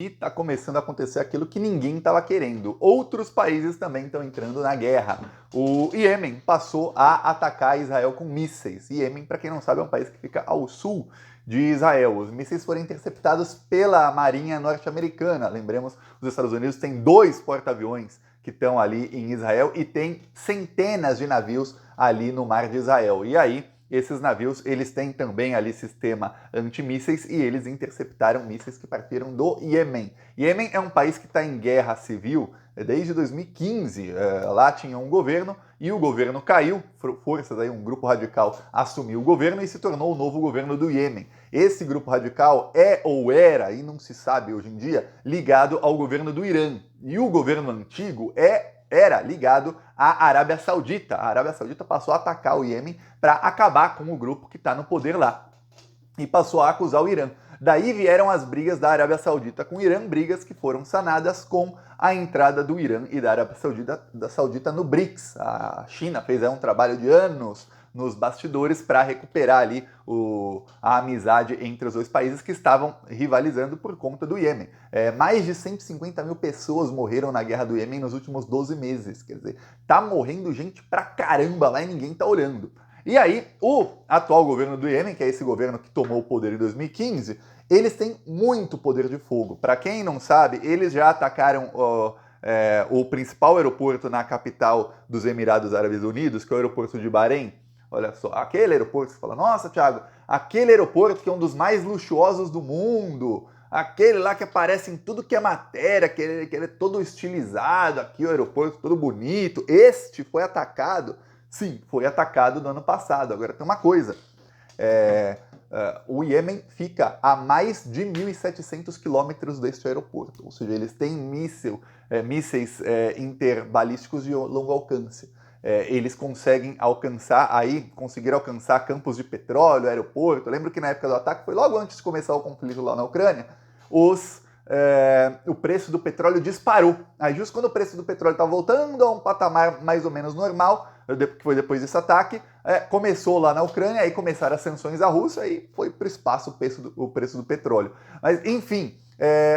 E está começando a acontecer aquilo que ninguém estava querendo. Outros países também estão entrando na guerra. O Iêmen passou a atacar Israel com mísseis. Iêmen, para quem não sabe, é um país que fica ao sul de Israel. Os mísseis foram interceptados pela Marinha norte-americana. Lembremos, os Estados Unidos têm 2 porta-aviões que estão ali em Israel e tem centenas de navios ali no mar de Israel. E aí, esses navios, eles têm também ali sistema antimísseis e eles interceptaram mísseis que partiram do Iêmen. Iêmen é um país que está em guerra civil desde 2015. Lá tinha um governo e o governo caiu, forças aí, um grupo radical assumiu o governo e se tornou o novo governo do Iêmen. Esse grupo radical é ou era, e não se sabe hoje em dia, ligado ao governo do Irã. E o governo antigo era ligado à Arábia Saudita. A Arábia Saudita passou a atacar o Iêmen para acabar com o grupo que está no poder lá. E passou a acusar o Irã. Daí vieram as brigas da Arábia Saudita com o Irã, brigas que foram sanadas com a entrada do Irã e da Arábia Saudita no BRICS. A China fez um trabalho de anos nos bastidores para recuperar ali a amizade entre os dois países que estavam rivalizando por conta do Iêmen. Mais de 150 mil pessoas morreram na guerra do Iêmen nos últimos 12 meses. Quer dizer, tá morrendo gente pra caramba lá e ninguém tá olhando. E aí, o atual governo do Iêmen, que é esse governo que tomou o poder em 2015, eles têm muito poder de fogo. Para quem não sabe, eles já atacaram o principal aeroporto na capital dos Emirados Árabes Unidos, que é o aeroporto de Bahrein. Olha só, aquele aeroporto, você fala, nossa, Thiago, aquele aeroporto que é um dos mais luxuosos do mundo, aquele lá que aparece em tudo que é matéria, que ele é todo estilizado, aqui o aeroporto todo bonito, este foi atacado. Sim, foi atacado no ano passado. Agora tem uma coisa, o Iêmen fica a mais de 1.700 quilômetros deste aeroporto, ou seja, eles têm mísseis interbalísticos de longo alcance. Eles conseguem conseguir alcançar campos de petróleo, aeroporto. Eu lembro que na época do ataque, foi logo antes de começar o conflito lá na Ucrânia, o preço do petróleo disparou. Aí justo quando o preço do petróleo estava voltando a um patamar mais ou menos normal, que foi depois desse ataque, começou lá na Ucrânia, aí começaram as sanções à Rússia e foi para o espaço o preço do petróleo. Mas, enfim,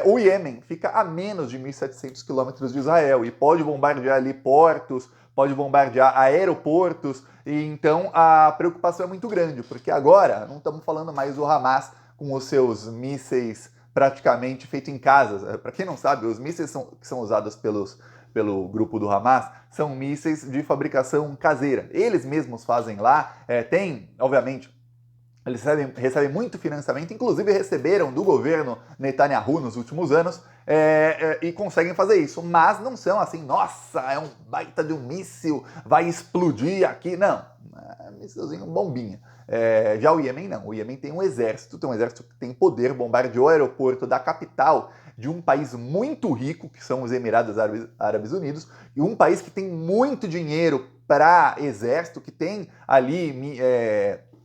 o Iêmen fica a menos de 1.700 quilômetros de Israel e pode bombardear ali portos, pode bombardear aeroportos, e então a preocupação é muito grande, porque agora não estamos falando mais do Hamas com os seus mísseis praticamente feitos em casas. Para quem não sabe, os mísseis que são usados pelo grupo do Hamas são mísseis de fabricação caseira. Eles mesmos fazem lá, obviamente, eles recebem muito financiamento, inclusive receberam do governo Netanyahu nos últimos anos, e conseguem fazer isso. Mas não são assim, nossa, é um baita de um míssil, vai explodir aqui. Não, míssilzinho bombinha. Já o Iêmen não. O Iêmen tem um exército que tem poder, bombardeou o aeroporto da capital de um país muito rico, que são os Emirados Árabes Unidos, e um país que tem muito dinheiro para exército, que tem ali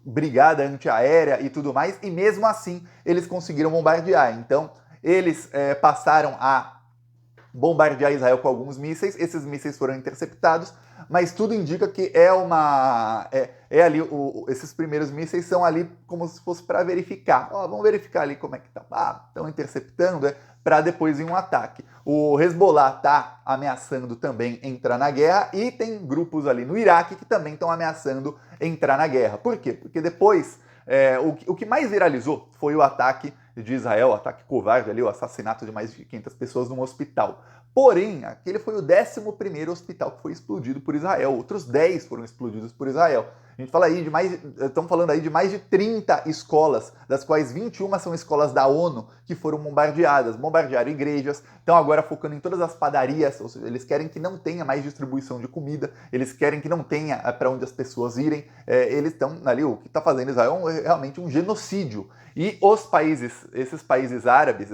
brigada antiaérea e tudo mais, e mesmo assim eles conseguiram bombardear. Então, eles passaram a bombardear Israel com alguns mísseis, esses mísseis foram interceptados, mas tudo indica que esses primeiros mísseis são ali como se fosse para verificar. Vamos verificar ali como é que tá. Estão interceptando, para depois vir um ataque. O Hezbollah está ameaçando também entrar na guerra e tem grupos ali no Iraque que também estão ameaçando entrar na guerra. Por quê? Porque depois, o que mais viralizou foi o ataque de Israel, o ataque covarde ali, o assassinato de mais de 500 pessoas num hospital. Porém, aquele foi o 11º hospital que foi explodido por Israel. Outros 10 foram explodidos por Israel. A gente fala aí estamos falando aí de mais de 30 escolas, das quais 21 são escolas da ONU que foram bombardeadas. Bombardearam igrejas, estão agora focando em todas as padarias, ou seja, eles querem que não tenha mais distribuição de comida, eles querem que não tenha para onde as pessoas irem. Eles estão ali, o que está fazendo Israel é realmente um genocídio. E esses países árabes,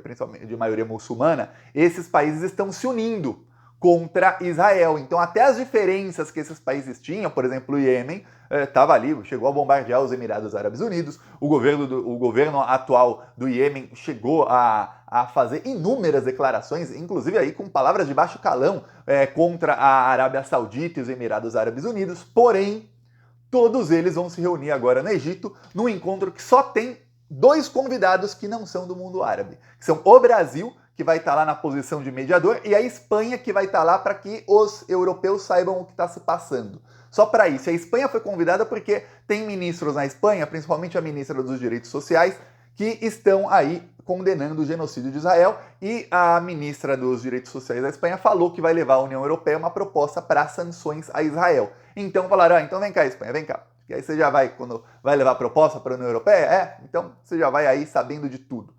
principalmente de maioria muçulmana, esses países estão se unindo contra Israel. Então até as diferenças que esses países tinham, por exemplo, o Iêmen estava ali, chegou a bombardear os Emirados Árabes Unidos, o governo atual do Iêmen chegou a fazer inúmeras declarações, inclusive aí com palavras de baixo calão, contra a Arábia Saudita e os Emirados Árabes Unidos, porém, todos eles vão se reunir agora no Egito, num encontro que só tem dois convidados que não são do mundo árabe, que são o Brasil, que vai estar lá na posição de mediador, e a Espanha, que vai estar lá para que os europeus saibam o que está se passando. Só para isso, a Espanha foi convidada porque tem ministros na Espanha, principalmente a ministra dos Direitos Sociais, que estão aí condenando o genocídio de Israel, e a ministra dos Direitos Sociais da Espanha falou que vai levar à União Europeia uma proposta para sanções a Israel. Então falaram, então vem cá, Espanha, vem cá. E aí você já vai, quando vai levar a proposta para a União Europeia, então você já vai aí sabendo de tudo.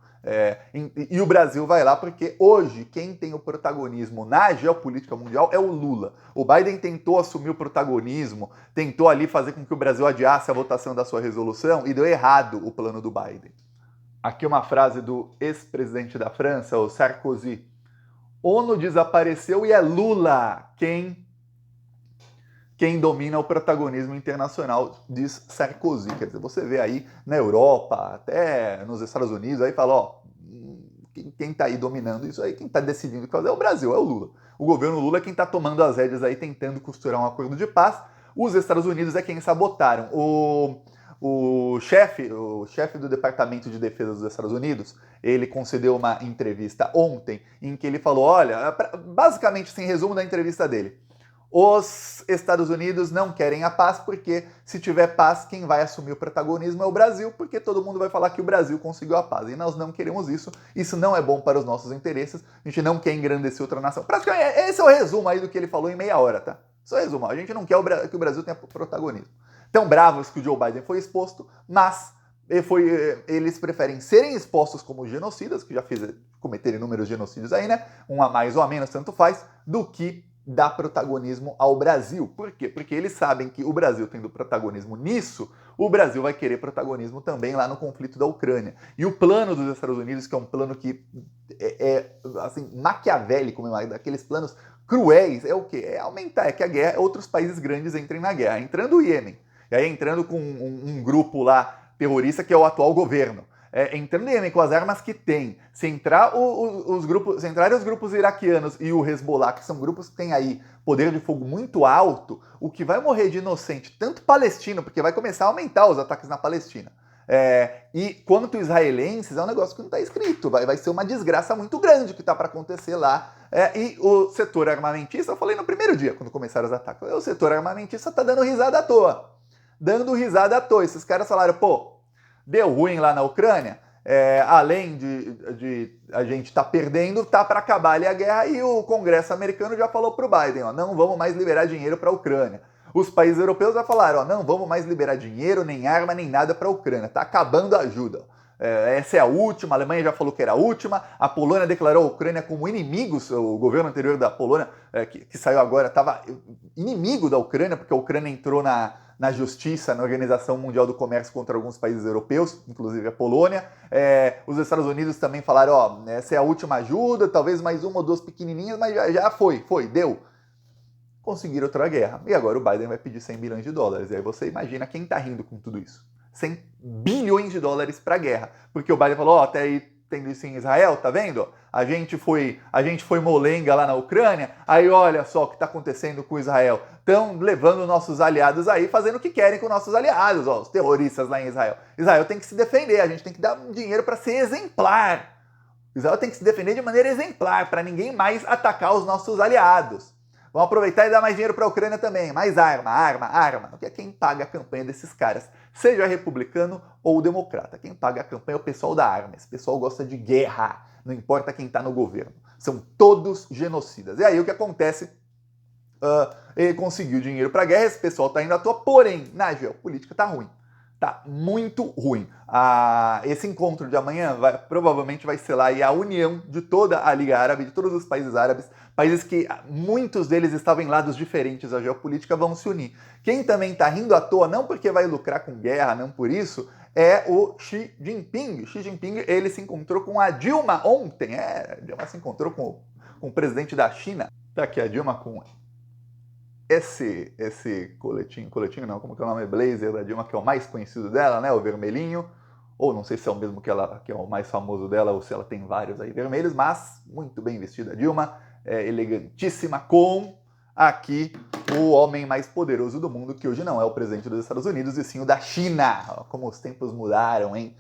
E o Brasil vai lá porque hoje quem tem o protagonismo na geopolítica mundial é o Lula. O Biden tentou assumir o protagonismo, tentou ali fazer com que o Brasil adiasse a votação da sua resolução e deu errado o plano do Biden. Aqui uma frase do ex-presidente da França, o Sarkozy. ONU desapareceu e é Lula quem domina o protagonismo internacional, diz Sarkozy. Quer dizer, você vê aí na Europa, até nos Estados Unidos, aí fala, ó, quem está aí dominando isso aí, quem está decidindo o que fazer é o Brasil, é o Lula. O governo Lula é quem está tomando as rédeas aí, tentando costurar um acordo de paz. Os Estados Unidos é quem sabotaram. O chefe do Departamento de Defesa dos Estados Unidos, ele concedeu uma entrevista ontem em que ele falou, olha, basicamente, sem resumo da entrevista dele, os Estados Unidos não querem a paz porque se tiver paz, quem vai assumir o protagonismo é o Brasil, porque todo mundo vai falar que o Brasil conseguiu a paz. E nós não queremos isso, isso não é bom para os nossos interesses, a gente não quer engrandecer outra nação. Praticamente, esse é o resumo aí do que ele falou em meia hora, tá? Esse é o resumo, a gente não quer que o Brasil tenha protagonismo. Tão bravos que o Joe Biden foi exposto, mas eles preferem serem expostos como genocidas, que já cometeram inúmeros genocídios aí, né? Um a mais ou a menos, tanto faz, do que dar protagonismo ao Brasil. Por quê? Porque eles sabem que o Brasil tendo protagonismo nisso, o Brasil vai querer protagonismo também lá no conflito da Ucrânia. E o plano dos Estados Unidos, que é um plano que assim, maquiavélico, daqueles planos cruéis, é o quê? É aumentar, que outros países grandes entrem na guerra, entrando o Iêmen, e aí entrando com um grupo lá terrorista que é o atual governo. Entrando no Iêmen com as armas que tem, se entrarem os grupos iraquianos e o Hezbollah, que são grupos que têm aí poder de fogo muito alto, o que vai morrer de inocente, tanto palestino, porque vai começar a aumentar os ataques na Palestina, e quanto israelenses, é um negócio que não está escrito, vai ser uma desgraça muito grande que está para acontecer lá. E o setor armamentista, eu falei no primeiro dia, quando começaram os ataques, o setor armamentista está dando risada à toa. Esses caras falaram, pô, deu ruim lá na Ucrânia, além de a gente estar perdendo, tá para acabar ali a guerra, e o Congresso americano já falou pro Biden, ó, não vamos mais liberar dinheiro para a Ucrânia. Os países europeus já falaram, ó, não vamos mais liberar dinheiro, nem arma, nem nada para a Ucrânia, tá acabando a ajuda. Essa é a última, a Alemanha já falou que era a última, a Polônia declarou a Ucrânia como inimigos, o governo anterior da Polônia, que saiu agora, estava inimigo da Ucrânia, porque a Ucrânia entrou na justiça, na Organização Mundial do Comércio contra alguns países europeus, inclusive a Polônia. Os Estados Unidos também falaram, ó, essa é a última ajuda, talvez mais uma ou duas pequenininhas, mas já foi, deu. Conseguiram outra guerra. E agora o Biden vai pedir 100 bilhões de dólares. E aí você imagina quem tá rindo com tudo isso. 100 bilhões de dólares para a guerra. Porque o Biden falou, ó, até aí tendo isso em Israel, tá vendo? A gente foi molenga lá na Ucrânia, aí olha só o que está acontecendo com Israel. Estão levando nossos aliados aí, fazendo o que querem com nossos aliados, ó, os terroristas lá em Israel. Israel tem que se defender, a gente tem que dar dinheiro para ser exemplar. Israel tem que se defender de maneira exemplar, para ninguém mais atacar os nossos aliados. Vamos aproveitar e dar mais dinheiro para a Ucrânia também. Mais arma. Porque é quem paga a campanha desses caras, seja republicano ou democrata. Quem paga a campanha é o pessoal da arma. Esse pessoal gosta de guerra, não importa quem está no governo. São todos genocidas. E aí o que acontece? Ele conseguiu dinheiro para a guerra, esse pessoal está indo à toa, porém, na geopolítica está ruim. Tá muito ruim. Esse encontro de amanhã provavelmente vai ser lá a união de toda a Liga Árabe, de todos os países árabes, países que muitos deles estavam em lados diferentes da geopolítica, vão se unir. Quem também está rindo à toa, não porque vai lucrar com guerra, não por isso, é o Xi Jinping. Xi Jinping, ele se encontrou com a Dilma ontem. A Dilma se encontrou com o presidente da China. Tá aqui a Dilma com esse coletinho não, como que é o nome? Blazer da Dilma, que é o mais conhecido dela, né? O vermelhinho. Ou não sei se é o mesmo que é o mais famoso dela, ou se ela tem vários aí vermelhos, mas muito bem vestida a Dilma, elegantíssima, com aqui o homem mais poderoso do mundo, que hoje não é o presidente dos Estados Unidos, e sim o da China. Como os tempos mudaram, hein?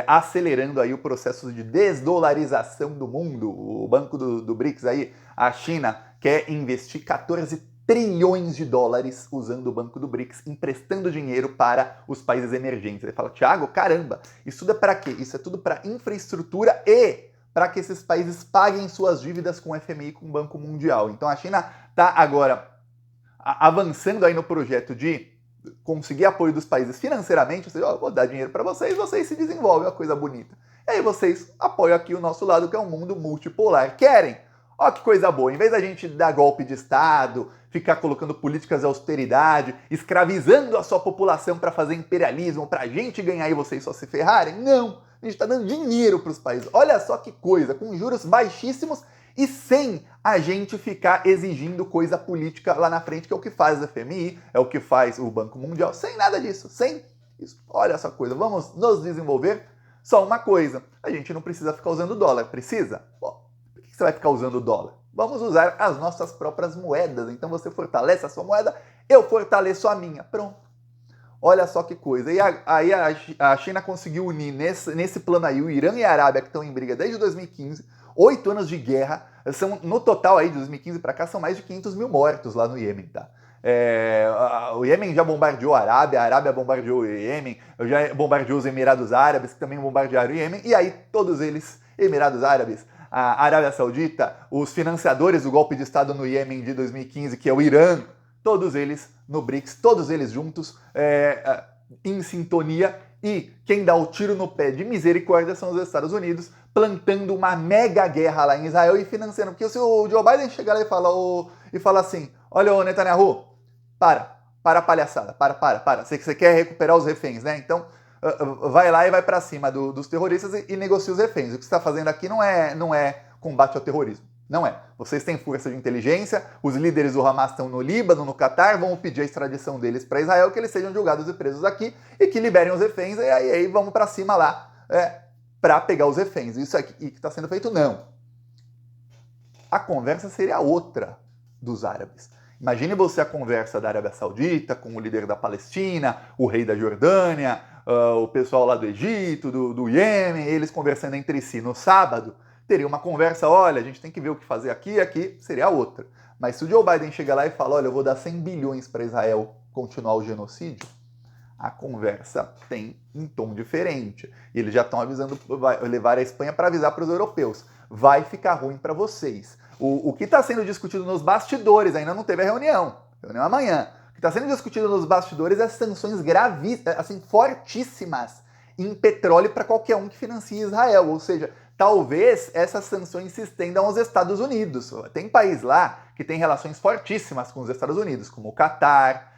acelerando aí o processo de desdolarização do mundo. O banco do BRICS aí, a China, quer investir 14 trilhões de dólares usando o banco do BRICS, emprestando dinheiro para os países emergentes. Ele fala, Thiago, caramba, isso tudo é para quê? Isso é tudo para infraestrutura e para que esses países paguem suas dívidas com o FMI e com o Banco Mundial. Então a China está agora avançando aí no projeto de conseguir apoio dos países financeiramente, ou seja, eu vou dar dinheiro para vocês, vocês se desenvolvem, é uma coisa bonita. E aí vocês apoiam aqui o nosso lado, que é um mundo multipolar. Querem? Ó, que coisa boa, em vez da gente dar golpe de Estado, ficar colocando políticas de austeridade, escravizando a sua população para fazer imperialismo, para a gente ganhar e vocês só se ferrarem, não, a gente está dando dinheiro para os países. Olha só que coisa, com juros baixíssimos e sem a gente ficar exigindo coisa política lá na frente, que é o que faz o FMI, é o que faz o Banco Mundial, sem nada disso, sem isso. Olha essa coisa, vamos nos desenvolver. Só uma coisa, a gente não precisa ficar usando dólar, precisa? Bom, por que você vai ficar usando dólar? Vamos usar as nossas próprias moedas, então você fortalece a sua moeda, eu fortaleço a minha, pronto. Olha só que coisa. E aí a China conseguiu unir nesse plano aí o Irã e a Arábia, que estão em briga desde 2015, 8 anos de guerra. No total aí, de 2015 para cá, são mais de 500 mil mortos lá no Iêmen, tá? O Iêmen já bombardeou a Arábia bombardeou o Iêmen, já bombardeou os Emirados Árabes, que também bombardearam o Iêmen, e aí todos eles, Emirados Árabes, a Arábia Saudita, os financiadores do golpe de Estado no Iêmen de 2015, que é o Irã, todos eles no BRICS, todos eles juntos, em sintonia, e quem dá o tiro no pé de misericórdia são os Estados Unidos, plantando uma mega guerra lá em Israel e financiando. Porque se o Joe Biden chegar lá e fala assim, olha, ô Netanyahu, para a palhaçada, para. Você quer recuperar os reféns, né? Então, vai lá e vai para cima dos terroristas e negocia os reféns. O que você está fazendo aqui não é combate ao terrorismo. Não é. Vocês têm força de inteligência, os líderes do Hamas estão no Líbano, no Catar, vão pedir a extradição deles para Israel, que eles sejam julgados e presos aqui e que liberem os reféns, e aí vamos para cima lá para pegar os reféns. Isso aqui que está sendo feito, não. A conversa seria outra dos árabes. Imagine você a conversa da Arábia Saudita com o líder da Palestina, o rei da Jordânia, o pessoal lá do Egito, do Iêmen, eles conversando entre si no sábado. Teria uma conversa, olha, a gente tem que ver o que fazer aqui seria outra. Mas se o Joe Biden chega lá e fala, olha, eu vou dar 100 bilhões para Israel continuar o genocídio, a conversa tem um tom diferente. E eles já estão avisando, vai levar a Espanha para avisar para os europeus, vai ficar ruim para vocês. O que está sendo discutido nos bastidores, ainda não teve a reunião amanhã, o que está sendo discutido nos bastidores é sanções gravíssimas, assim, fortíssimas, em petróleo para qualquer um que financie Israel, ou seja, talvez essas sanções se estendam aos Estados Unidos. Tem país lá que tem relações fortíssimas com os Estados Unidos, como o Catar,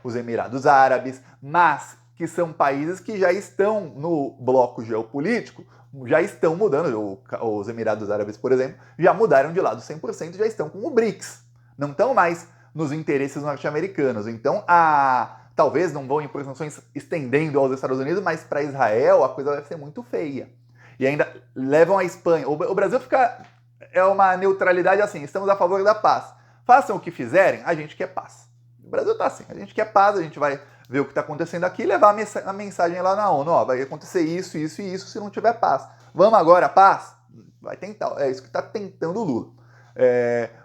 os Emirados Árabes, mas que são países que já estão no bloco geopolítico, já estão mudando. Os Emirados Árabes, por exemplo, já mudaram de lado 100%, já estão com o BRICS. Não estão mais nos interesses norte-americanos. Então, talvez não vão impor sanções estendendo aos Estados Unidos, mas para Israel a coisa vai ser muito feia. E ainda levam a Espanha. O Brasil é uma neutralidade assim, estamos a favor da paz. Façam o que fizerem, a gente quer paz. O Brasil tá assim, a gente quer paz, a gente vai ver o que está acontecendo aqui e levar a mensagem lá na ONU. Ó, vai acontecer isso, isso e isso se não tiver paz. Vamos agora, paz? Vai tentar, é isso que está tentando o Lula.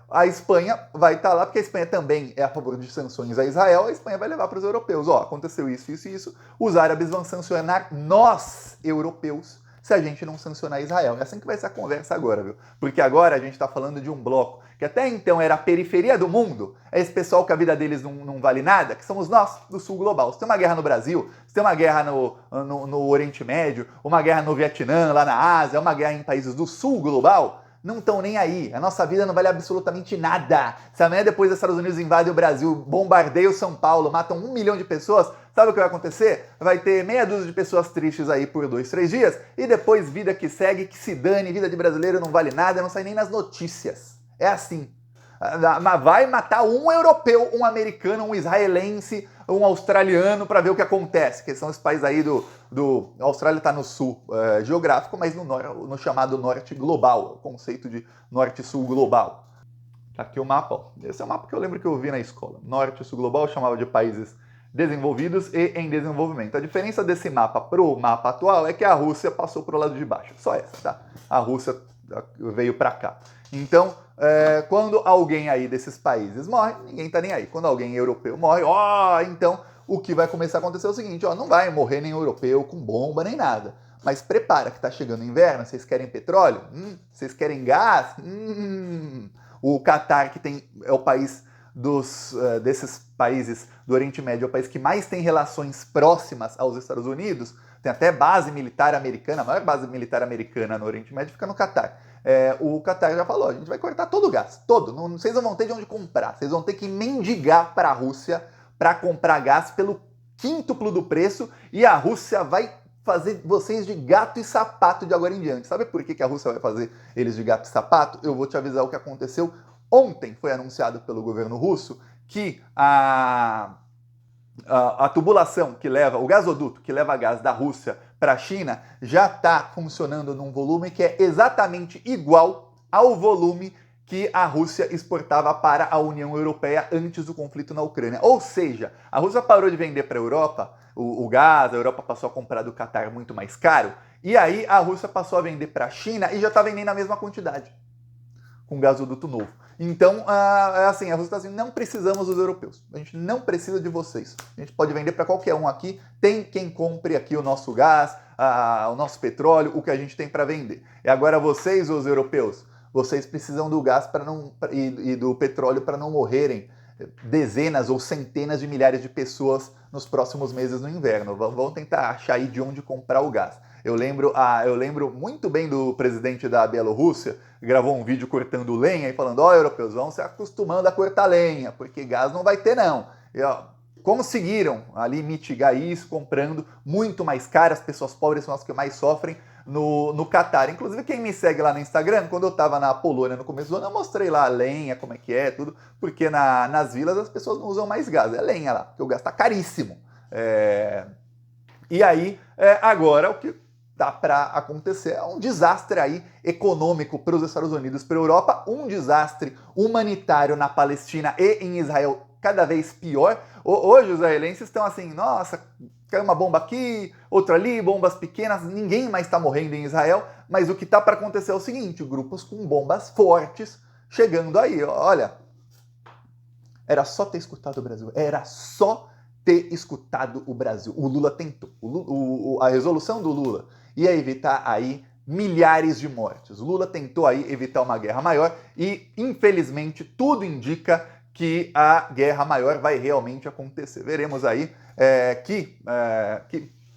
A Espanha vai estar lá, porque a Espanha também é a favor de sanções a Israel, a Espanha vai levar para os europeus. Ó, aconteceu isso, isso e isso, os árabes vão sancionar nós, europeus, se a gente não sancionar Israel. É assim que vai ser a conversa agora, viu? Porque agora a gente está falando de um bloco que até então era a periferia do mundo, é esse pessoal que a vida deles não vale nada, que somos nós, do sul global. Se tem uma guerra no Brasil, se tem uma guerra no Oriente Médio, uma guerra no Vietnã, lá na Ásia, uma guerra em países do sul global, não estão nem aí. A nossa vida não vale absolutamente nada. Se amanhã depois os Estados Unidos invadem o Brasil, bombardeiam São Paulo, matam 1 milhão de pessoas, sabe o que vai acontecer? Vai ter meia dúzia de pessoas tristes aí por 2, 3 dias e depois vida que segue, que se dane, vida de brasileiro não vale nada, não sai nem nas notícias. É assim. Vai matar um europeu, um americano, um israelense, um australiano para ver o que acontece, que são os países aí a Austrália está no sul geográfico, mas no chamado norte global, o conceito de norte-sul global. Tá aqui o mapa, ó. Esse é o mapa que eu lembro que eu vi na escola. Norte-sul global, eu chamava de países desenvolvidos e em desenvolvimento. A diferença desse mapa pro mapa atual é que a Rússia passou pro lado de baixo. Só essa, tá? A Rússia veio para cá. Então, quando alguém aí desses países morre, ninguém tá nem aí. Quando alguém europeu morre, então o que vai começar a acontecer é o seguinte, não vai morrer nem europeu com bomba nem nada. Mas prepara que tá chegando o inverno, vocês querem petróleo? Vocês querem gás? O Catar, que é o país desses países do Oriente Médio, é o país que mais tem relações próximas aos Estados Unidos, tem até base militar americana, a maior base militar americana no Oriente Médio fica no Catar. O Catar já falou, a gente vai cortar todo o gás, todo, vocês não vão ter de onde comprar, vocês vão ter que mendigar para a Rússia para comprar gás pelo quíntuplo do preço e a Rússia vai fazer vocês de gato e sapato de agora em diante. Sabe por que a Rússia vai fazer eles de gato e sapato? Eu vou te avisar o que aconteceu. Ontem foi anunciado pelo governo russo que a tubulação que leva, o gasoduto que leva gás da Rússia para a China já está funcionando num volume que é exatamente igual ao volume que a Rússia exportava para a União Europeia antes do conflito na Ucrânia. Ou seja, a Rússia parou de vender para a Europa o gás, a Europa passou a comprar do Catar muito mais caro, e aí a Rússia passou a vender para a China e já está vendendo a mesma quantidade, com gasoduto novo. Então, assim, a Rússia está dizendo, não precisamos dos europeus, a gente não precisa de vocês, a gente pode vender para qualquer um aqui, tem quem compre aqui o nosso gás, o nosso petróleo, o que a gente tem para vender. E agora vocês, os europeus, vocês precisam do gás e do petróleo para não morrerem dezenas ou centenas de milhares de pessoas nos próximos meses no inverno. Vão tentar achar aí de onde comprar o gás. Eu lembro muito bem do presidente da Bielorrússia, que gravou um vídeo cortando lenha e falando, europeus, vão se acostumando a cortar lenha, porque gás não vai ter não. E, conseguiram ali mitigar isso, comprando muito mais caro, as pessoas pobres são as que mais sofrem no Catar. Inclusive, quem me segue lá no Instagram, quando eu estava na Polônia no começo do ano, eu mostrei lá a lenha, como é que é, tudo, porque nas vilas as pessoas não usam mais gás, é lenha lá, porque o gás está caríssimo. E aí, agora, o que dá para acontecer é um desastre aí econômico para os Estados Unidos, para a Europa, um desastre humanitário na Palestina e em Israel cada vez pior. Hoje os israelenses estão assim, nossa, caiu uma bomba aqui, outra ali, bombas pequenas, ninguém mais está morrendo em Israel, mas o que está para acontecer é o seguinte, grupos com bombas fortes chegando aí, olha, era só ter escutado o Brasil, era só ter escutado o Brasil. O Lula tentou, a resolução do Lula ia evitar aí milhares de mortes. O Lula tentou aí evitar uma guerra maior e, infelizmente, tudo indica que a guerra maior vai realmente acontecer. Veremos aí que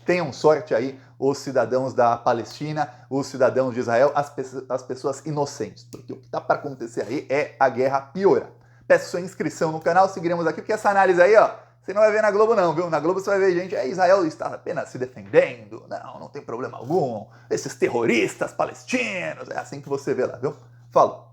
tenham sorte aí os cidadãos da Palestina, os cidadãos de Israel, as pessoas inocentes, porque o que está para acontecer aí é a guerra piorar. Peço sua inscrição no canal, seguiremos aqui, porque essa análise aí, você não vai ver na Globo não, viu? Na Globo você vai ver gente, Israel está apenas se defendendo, não tem problema algum, esses terroristas palestinos, é assim que você vê lá, viu? Falou!